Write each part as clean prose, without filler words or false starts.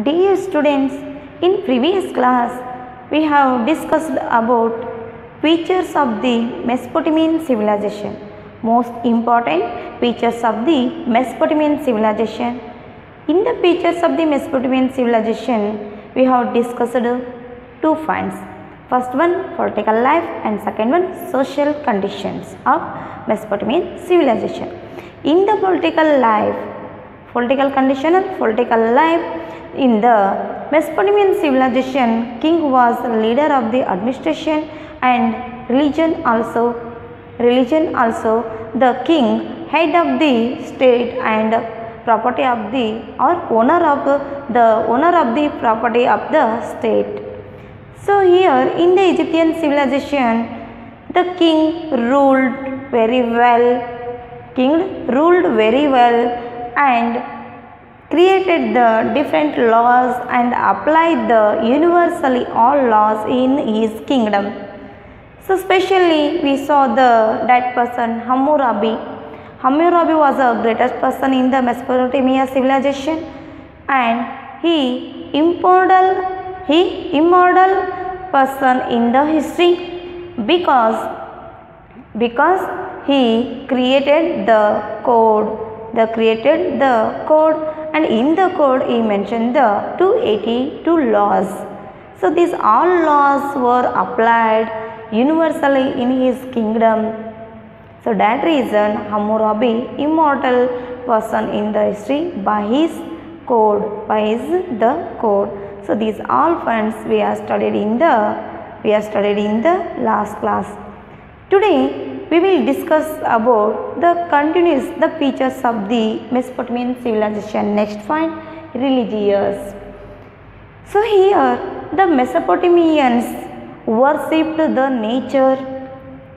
Dear students, in previous class we have discussed about features of the Mesopotamian civilization. Most important features of the Mesopotamian civilization. In the features of the Mesopotamian civilization, we have discussed two points. First one, political life, and second one, social conditions of Mesopotamian civilization. In the political life, political condition and political life, in the Mesopotamian civilization, king was leader of the administration and religion also. The king, head of the state and property of the owner of the property of the state. So here in the Egyptian civilization, the king ruled very well. And created the different laws and applied the universally all laws in his kingdom. So specially we saw that person Hammurabi. Hammurabi was the greatest person in the Mesopotamian civilization, and he immortal person in the history because he created the code. And in the code he mentioned the 282 laws. So these all laws were applied universally in his kingdom. So that reason Hammurabi immortal person in the history by his code. So these all points we have studied in the last class. Today we will discuss about the features of the Mesopotamian civilization. Next point, religious. So here the Mesopotamians worshipped the nature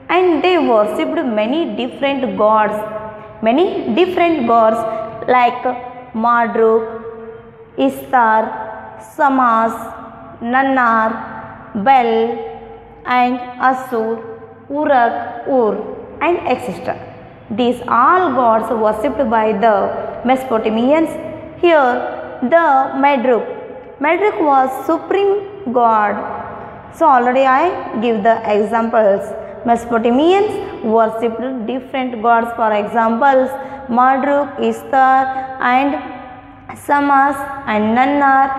and they worshipped many different gods like Marduk, Ishtar, Samas, Nannar, Bel and Asur, Uruk, Ur and etc. These all gods worshipped by the Mesopotamians. Here the Marduk was supreme god. So already I give the examples. Mesopotamians worshipped different gods, for examples Marduk, Ishtar and Samas and Nannar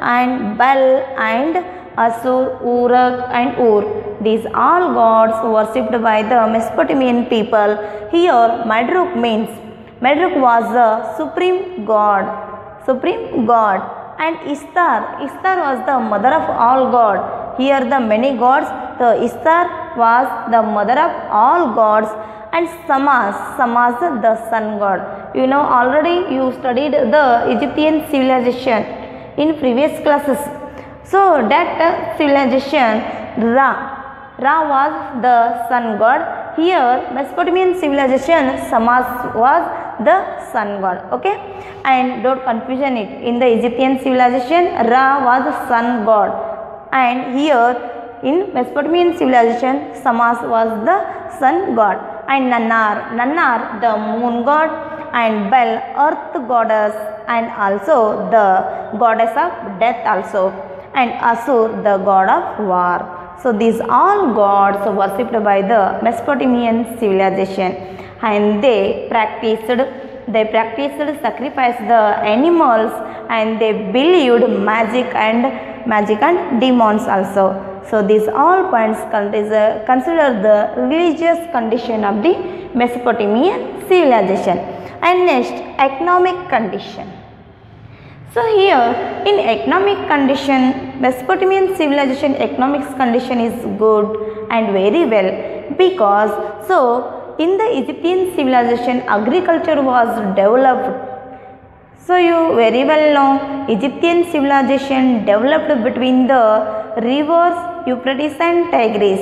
and Bel and Asur, Uruk and Ur. These all gods worshipped by the Mesopotamian people. Here Marduk was the supreme god, and Ishtar was the mother of all gods. Here the many gods, the Ishtar was the mother of all gods, and Samas the sun god. You know, already you studied the Egyptian civilization in previous classes. So that civilization Ra was the sun god. Here Mesopotamian civilization Samas was the sun god. Okay, and don't confusion it. In the Egyptian civilization Ra was the sun god, and here in Mesopotamian civilization Samas was the sun god, and Nannar the moon god, and Bel earth goddess and also the goddess of death also, and Asur the god of war. So these all gods worshipped by the Mesopotamian civilization, and they practiced sacrifice the animals, and they believed magic and demons also. So these all points consider the religious condition of the Mesopotamian civilization. And next, economic condition. So here in economic condition, Mesopotamian civilization economic condition is good and very well, because so in the Egyptian civilization agriculture was developed. So you very well know Egyptian civilization developed between the rivers Euphrates and Tigris.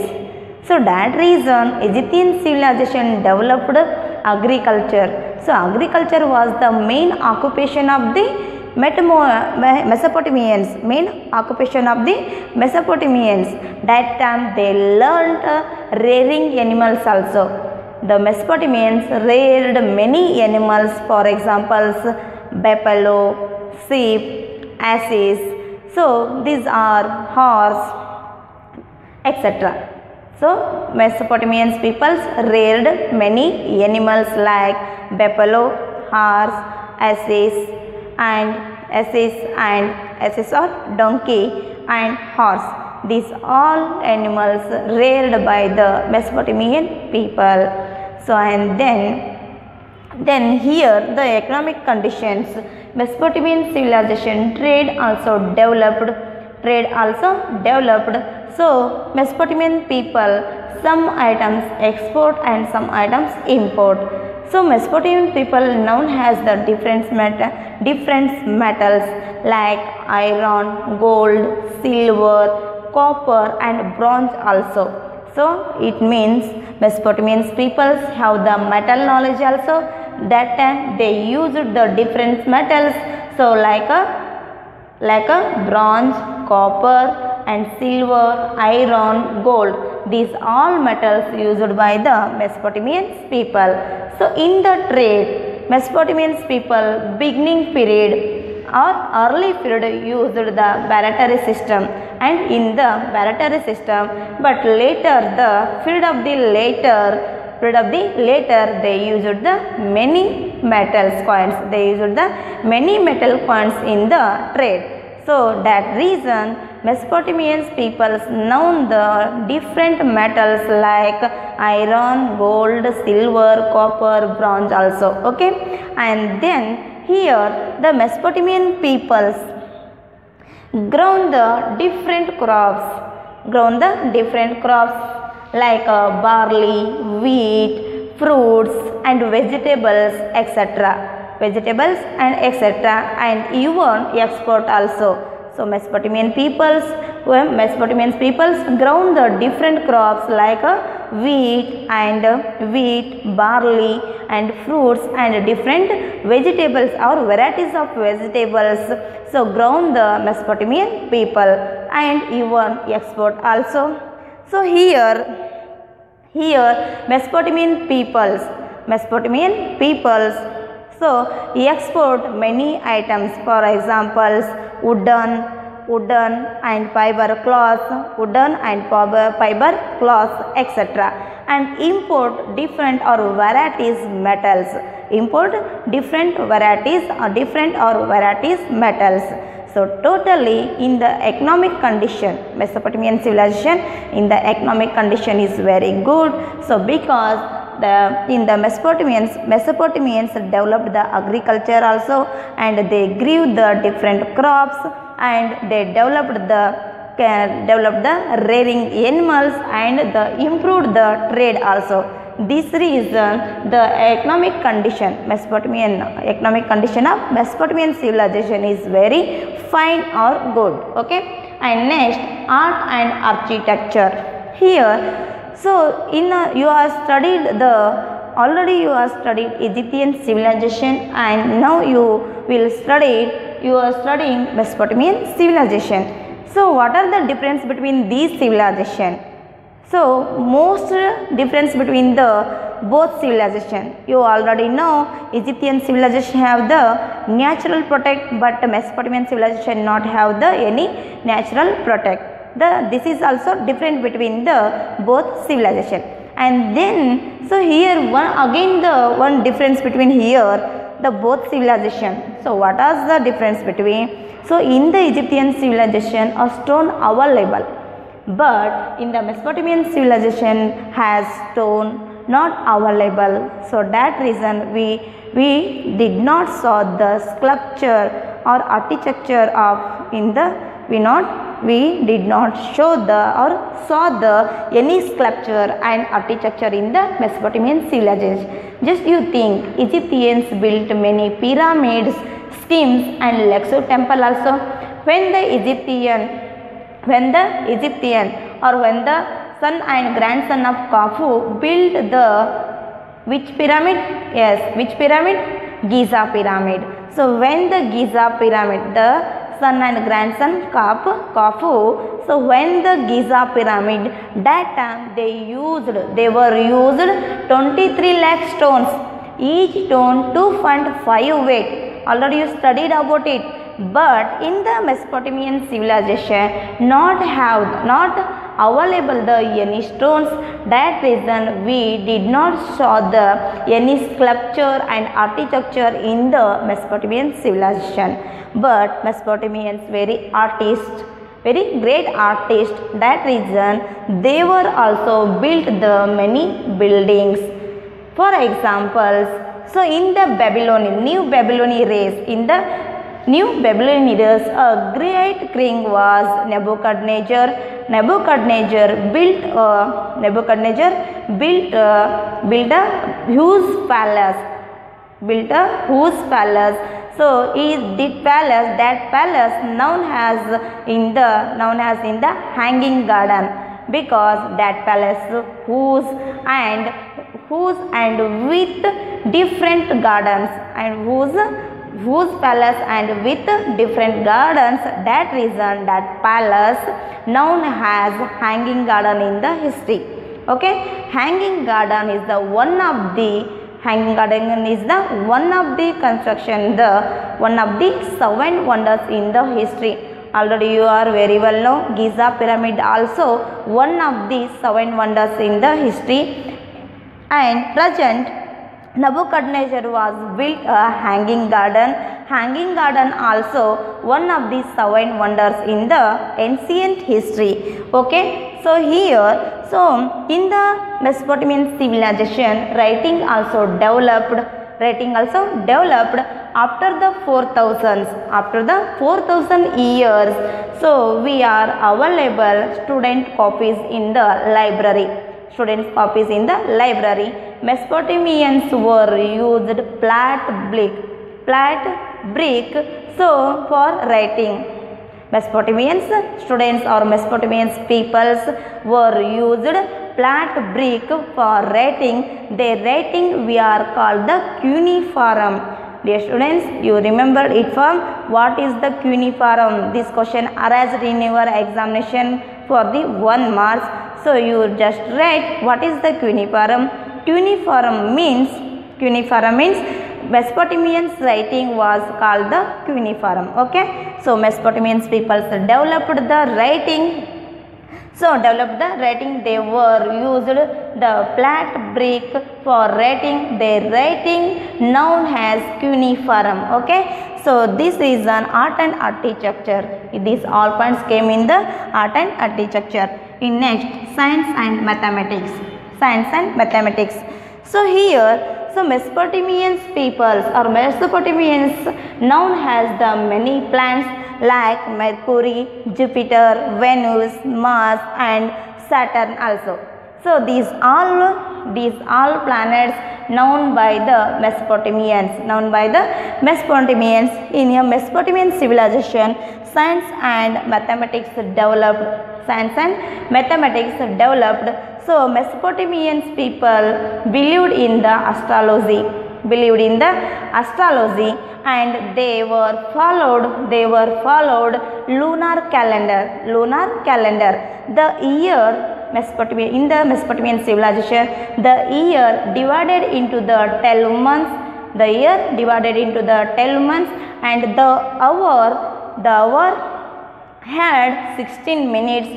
So that reason Egyptian civilization developed agriculture. So agriculture was the main occupation of the Mesopotamians. That time they learnt rearing animals also. The Mesopotamians reared many animals, for examples buffalo, sheep, asses. So these are horse, etc. So Mesopotamian peoples reared many animals like buffalo, horse, asses or donkey and horse. These all animals reared by the Mesopotamian people. So and then here the economic conditions. Mesopotamian civilization trade also developed. So Mesopotamian people, some items export and some items import. So Mesopotamian people known as the different metals like iron, gold, silver, copper and bronze also. So it means Mesopotamian peoples have the metal knowledge also. That time they used the different metals. So like a bronze, copper and silver, iron, gold. These all metals used by the Mesopotamian people. So in the trade, Mesopotamian people beginning period or early period used the barter system, and in the barter system, but later the period of the later they used the many metals coins. They used the many metal coins in the trade. So that reason Mesopotamian peoples known the different metals like iron, gold, silver, copper, bronze also. Okay, and then here the Mesopotamian peoples grown the different crops like barley, wheat, fruits and vegetables, etc. And even export also. So Mesopotamian peoples grown the different crops like wheat, barley and fruits and different vegetables or varieties of vegetables. So grown the Mesopotamian people and even export also. So here Mesopotamian peoples so export many items, for examples wooden and fiber cloths, etc. and import different or varieties metals. So totally in the economic condition, Mesopotamian civilization in the economic condition is very good. So because in the Mesopotamians developed the agriculture also, and they grew the different crops, and they developed the rearing animals, and improved the trade also. This reason the economic condition of Mesopotamian civilization is very fine or good. Okay, and next art and architecture. Here, so you have studied Egyptian civilization, and now you are studying Mesopotamian civilization. So what are the difference between these civilization? So most difference between the both civilization, you already know Egyptian civilization have the natural protect, but Mesopotamian civilization not have the any natural protect. This is also different between the both civilization. And then so here one difference between here the both civilization. So what is the difference between? So in the Egyptian civilization a stone available, but in the Mesopotamian civilization has stone not available. So that reason we did not saw the sculpture or architecture of we did not show saw any sculpture and architecture in the Mesopotamian civilization. Just you think Egyptians built many pyramids, schemes and Luxor temple also. When the son and grandson of Khufu built the which pyramid? Yes, which pyramid? Giza pyramid. So when the Giza pyramid, the son and grandson Khufu, so when the Giza pyramid, that time they were used 23 lakh stones, each stone 2.5 weight. Already you studied about it. but in the Mesopotamian civilization not available the any stones. That reason we did not saw the any sculpture and architecture in the Mesopotamian civilization. But Mesopotamians very great artist. That reason they were also built the many buildings. For examples, so in the New Babylonian race, in the New Babylonian race, a great king was Nebuchadnezzar. Nebuchadnezzar built a huge palace. So he did palace. That palace known as in the Hanging Garden, because that palace whose and with different gardens and whose palace and with different gardens. That reason that palace known as Hanging Garden in the history. Okay, Hanging Garden is the one of the construction, one of the 7 wonders in the history. Already you are very well know Giza pyramid also one of the 7 wonders in the history. And present Nebuchadnezzar was built a hanging garden. Hanging garden also one of the 7 wonders in the ancient history. Okay, so here, so in the Mesopotamian civilization, writing also developed after the 4000 years. So we are available student copies in the library. Mesopotamians were used flat brick so for writing. Mesopotamians students or Mesopotamians peoples were used flat brick for writing. Their writing we are called the cuneiform. Dear students, you remember it from what is the cuneiform? This question arises in your examination for the 1 mark. So you just write what is the cuneiform. Cuneiform means Mesopotamians writing was called the cuneiform. Okay, so Mesopotamians peoples developed the writing. They were used the flat brick for writing. Their writing known as cuneiform. Okay, so this is an art and architecture. These all points came in the art and architecture. In next, science and mathematics. So here, so Mesopotamians peoples or Mesopotamians known as the many planets like Mercury, Jupiter, Venus, Mars and Saturn also. So these all planets known by the Mesopotamians. In a Mesopotamian civilization, science and mathematics developed. So Mesopotamians people believed in the astrology, and they were followed lunar calendar. The year in the Mesopotamian civilization, the year divided into the 12 months. And the hour had 16 minutes.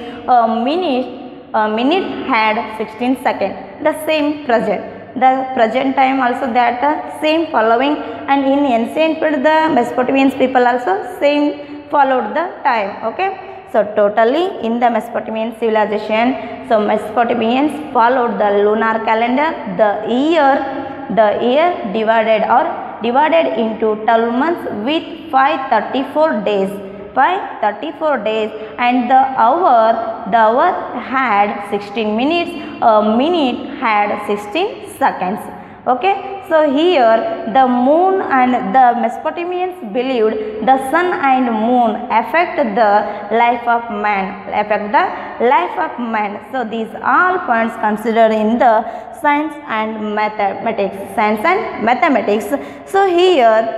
A minute had 16 seconds. The same present time also that same following, and in ancient period the Mesopotamian people also same followed the time. Okay, so totally in the Mesopotamian civilization, so Mesopotamians followed the lunar calendar. The year divided into 12 months with 534 days, and the hour had 16 minutes. A minute had 16 seconds. Okay, so here the moon and the Mesopotamians believed the sun and moon affect the life of man. So these all points considered in the science and mathematics. So here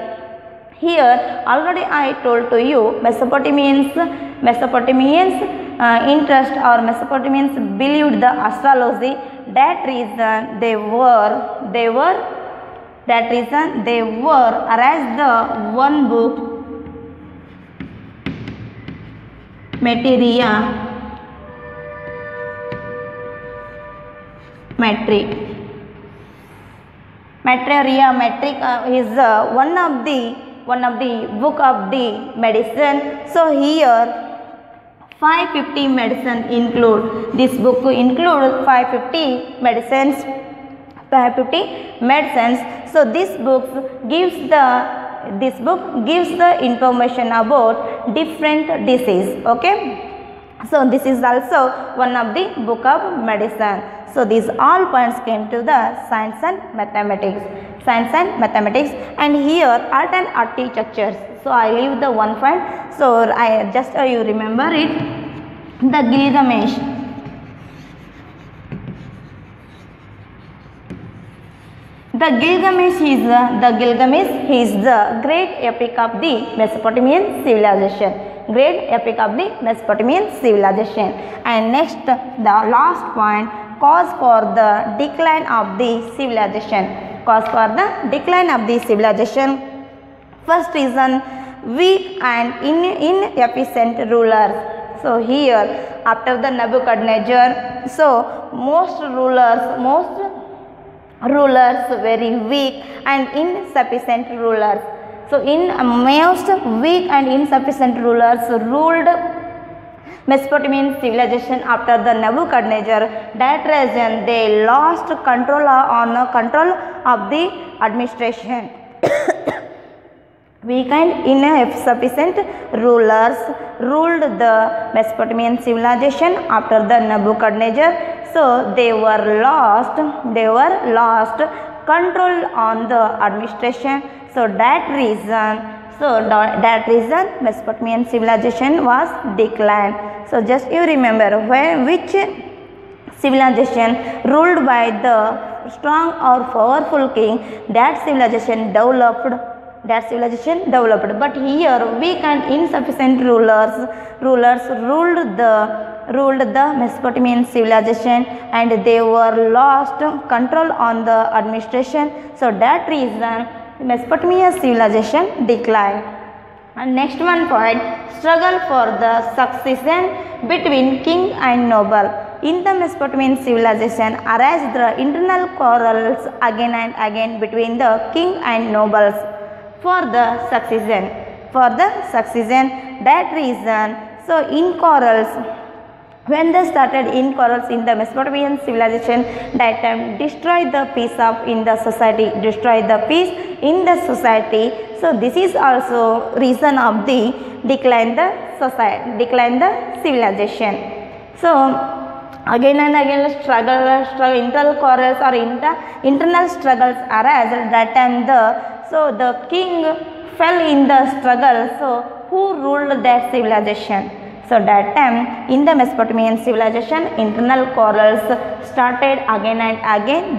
already I told to you Mesopotamians interest or Mesopotamians believed the astrology. That reason they were arranged the one book Materia, metric. Materia, metric is one of the book of the medicine. So here 550 medicine include. This book includes 550 medicines. 550 medicines. So this book gives the information about different disease. Okay. So this is also one of the book of medicine. So these all points came to the science and mathematics. Science and mathematics, and here art and architectures. So I leave the one point. So I just you remember it. The Gilgamesh. The Gilgamesh is the great epic of the Mesopotamian civilization. Great epic of the Mesopotamian civilization. And next, the last point, cause for the decline of the civilization. Cause for the decline of the civilization. First reason, weak and inefficient rulers. So here, after the Nebuchadnezzar, so most rulers very weak and insufficient rulers. So in most weak and insufficient rulers ruled Mesopotamian civilization after the Nebuchadnezzar. That reason they lost control of the administration. Weak and insufficient rulers ruled the Mesopotamian civilization after the Nebuchadnezzar. So they were lost control on the administration. So that reason Mesopotamian civilization was declined. So just you remember which civilization ruled by the strong or powerful king, that civilization developed. But here weak and insufficient rulers ruled the Mesopotamian civilization, and they were lost control on the administration. So that reason Mesopotamian civilization declined. And next one point, struggle for the succession between king and noble. In the Mesopotamian civilization arise the internal quarrels again and again between the king and nobles for the succession. That reason, so in quarrels, when they started in quarrels in the Mesopotamian civilization, that time destroy the peace in the society. So this is also reason of the decline the civilization. So again and again struggle internal quarrels or internal struggles arise. That time the king fell in the struggle. So who ruled that civilization? So that time in the Mesopotamian civilization internal quarrels started again and again,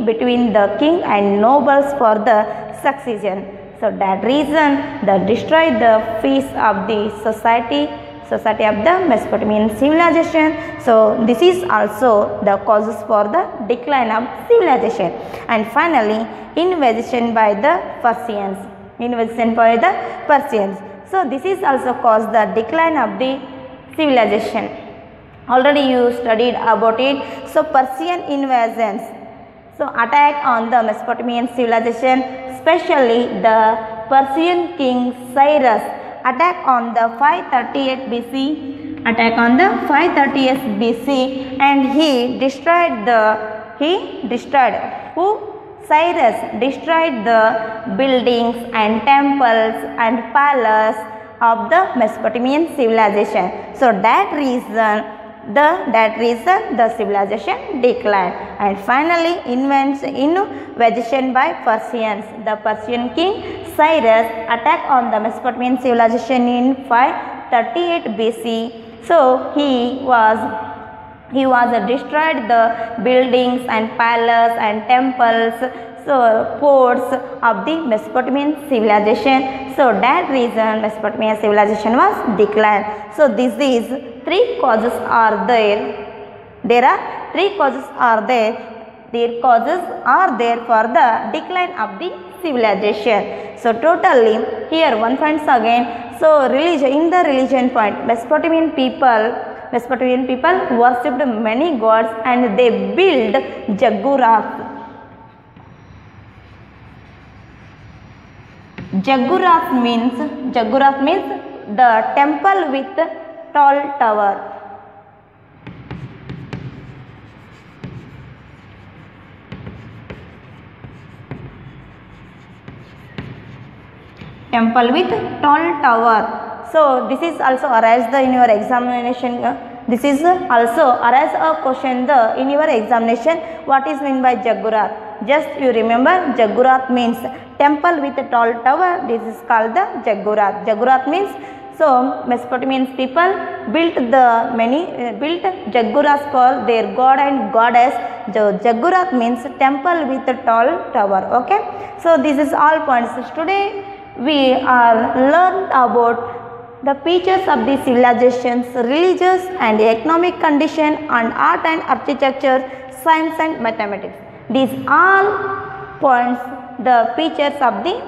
between the king and nobles for the succession. So that reason they destroyed the peace of the society of the Mesopotamian civilization. So this is also the causes for the decline of civilization. And finally, invasion by the Persians. So this is also caused the decline of the civilization. Already you studied about it. So Persian invasions. So attack on the Mesopotamian civilization, especially the Persian king Cyrus. Attack on the 538 BC, and he destroyed Cyrus destroyed the buildings and temples and palace of the Mesopotamian civilization. So that reason the civilization declined. And finally invasion by Persians. The Persian king Cyrus attacked on the Mesopotamian civilization in 538 BC. So he was destroyed the buildings and palace and temples, so forts of the Mesopotamian civilization. So that reason Mesopotamian civilization was declined. So this is three causes are there. There are three causes are there. Their causes are there for the decline of the civilization. So totally here one finds again. So religion, in the religion point, Mesopotamian people worshipped many gods and they built jaggurats. Jaggurats means the temple with tall tower. Temple with tall tower. So this is also arise in your examination. This is also arise a question in your examination. What is meant by jaggurat? Just you remember, jaggurat means temple with a tall tower. This is called the jaggurat. Jaggurat means, so Mesopotamian people built jaggurats for their god and goddess. Jaggurat means temple with a tall tower. Okay. So this is all points. Today we are learned about the features of the civilizations, religious and economic condition, and art and architecture, science and mathematics. These all points the features of the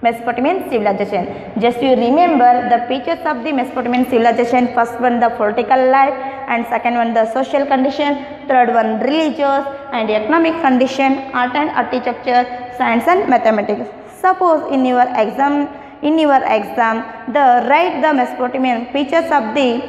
Mesopotamian civilization. Just you remember the features of the Mesopotamian civilization. First one the political life, and second one the social condition, third one religious and economic condition, art and architecture, science and mathematics. Suppose in your exam the write the Mesopotamian features of the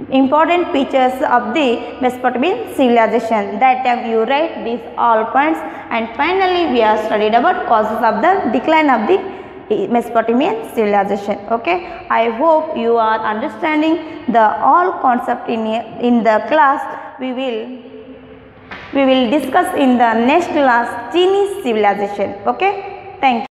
important features of the Mesopotamian civilization. That time you write these all points, and finally we have studied about causes of the decline of the Mesopotamian civilization. Okay, I hope you are understanding the all concept in the class. We will discuss in the next class Chinese civilization. Okay, thank you.